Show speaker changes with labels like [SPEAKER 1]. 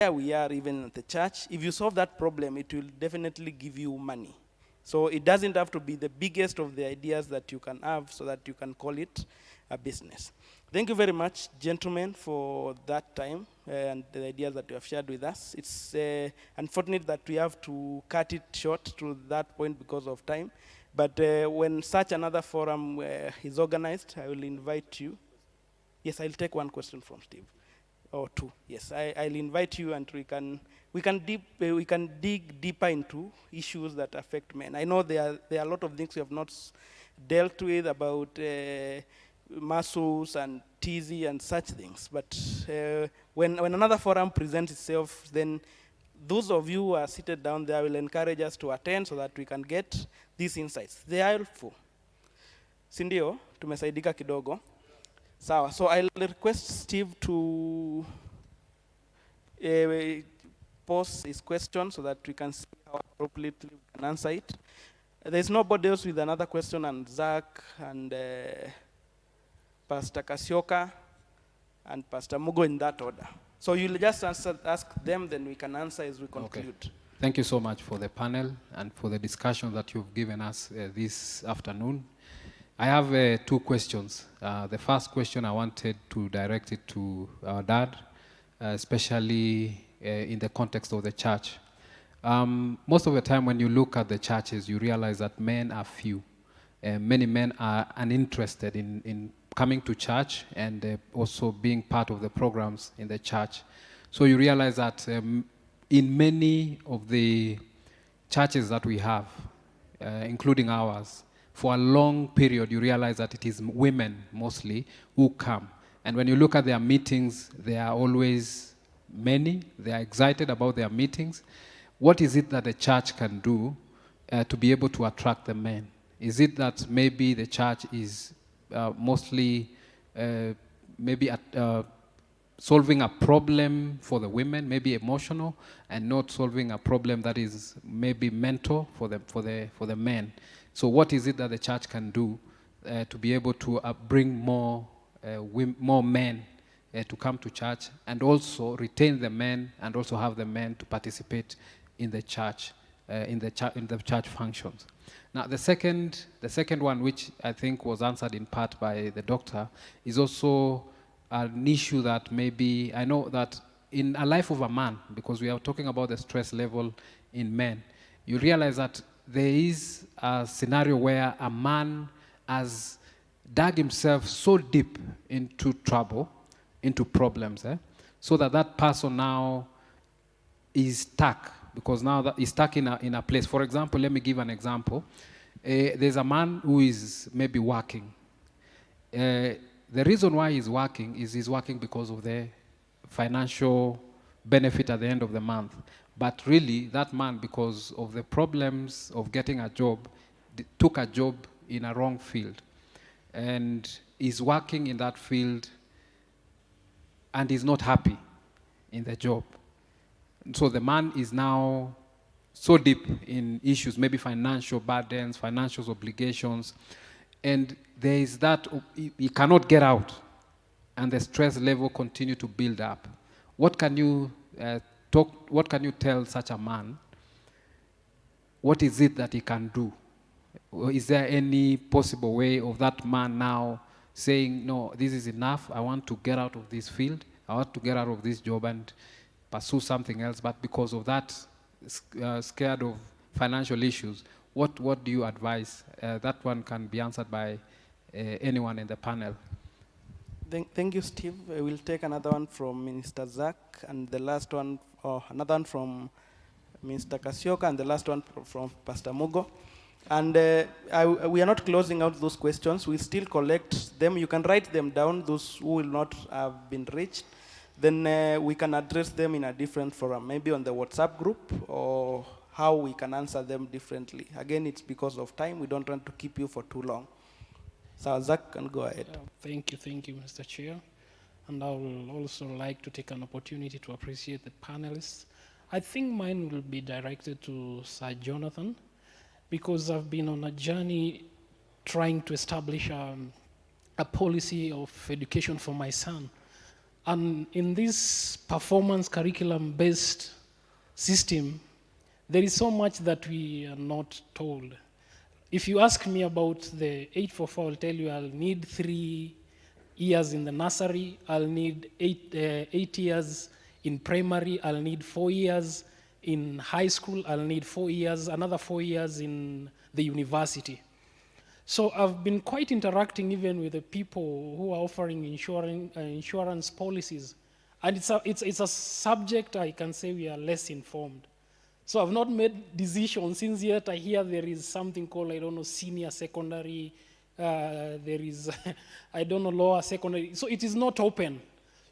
[SPEAKER 1] where we are, even at the church, if you solve that problem, it will definitely give you money. So it doesn't have to be the biggest of the ideas that you can have so that you can call it a business. Thank you very much, gentlemen, for that time and the ideas that you have shared with us. It's unfortunate that we have to cut it short to that point because of time. But when such another forum is organized, I will invite you. Yes, I'll take one question from Steve. Or two, yes. I'll invite you, and we can dig deeper into issues that affect men. I know there are a lot of things we have not dealt with about muscles and Tithe and such things. But when another forum presents itself, then those of you who are seated down there will encourage us to attend so that we can get these insights. They are helpful. Sindio, tumesaidika kidogo. So I'll request Steve to pose his question so that we can see how appropriately we can answer it. There's nobody else with another question, and Zach and Pastor Kasioka and Pastor Mugo in that order. So you'll just ask them, then we can answer as we conclude.
[SPEAKER 2] Okay. Thank you so much for the panel and for the discussion that you've given us this afternoon. I have two questions. The first question I wanted to direct it to our dad, especially in the context of the church. Most of the time when you look at the churches, you realize that men are few. Many men are uninterested in coming to church and also being part of the programs in the church. So you realize that in many of the churches that we have, including ours, for a long period, you realize that it is women mostly who come. And when you look at their meetings, they are always many. They are excited about their meetings. What is it that the church can do to be able to attract the men? Is it that maybe the church is mostly maybe solving a problem for the women, maybe emotional, and not solving a problem that is maybe mental for the men? So what is it that the church can do to be able to bring more men to come to church, and also retain the men, and also have the men to participate in the church, in the church functions? Now, the second one, which I think was answered in part by the doctor, is also an issue that maybe, I know that in a life of a man, because we are talking about the stress level in men, you realize that there is a scenario where a man has dug himself so deep into trouble, into problems, so that person now is stuck, because now that he's stuck in a place. For example, let me give an example. There's a man who is maybe working. The reason why he's working is he's working because of the financial benefit at the end of the month. But really, that man, because of the problems of getting a job, took a job in a wrong field. And is working in that field and is not happy in the job. So the man is now so deep in issues, maybe financial burdens, financial obligations, and there is that he cannot get out, and the stress level continue to build up. What can you what can you tell such a man? What is it that he can do? Is there any possible way of that man now saying, no, this is enough, I want to get out of this field, I want to get out of this job and pursue something else, but because of that, scared of financial issues, what do you advise? That one can be answered by anyone in the panel.
[SPEAKER 1] Thank you, Steve. We'll take another one from Minister Zach, and the last one, another one from Mr. Kasioka, and the last one from Pastor Mugo. And we are not closing out those questions. We'll still collect them. You can write them down, those who will not have been reached. Then we can address them in a different forum, maybe on the WhatsApp group, or how we can answer them differently. Again, it's because of time. We don't want to keep you for too long. So Zach can go ahead.
[SPEAKER 3] Thank you, Mr. Chair. And I will also like to take an opportunity to appreciate the panelists. I think mine will be directed to Sir Jonathan, because I've been on a journey trying to establish a policy of education for my son. And in this performance curriculum-based system, there is so much that we are not told. If you ask me about the 844, I'll tell you I'll need 3 years in the nursery, I'll need 8 years in primary, I'll need 4 years in high school, I'll need 4 years, another 4 years in the university. So I've been quite interacting even with the people who are offering insurance policies. And it's a subject I can say we are less informed. So I've not made decisions since yet I hear there is something called, I don't know, senior secondary, there is, I don't know, lower secondary. So it is not open.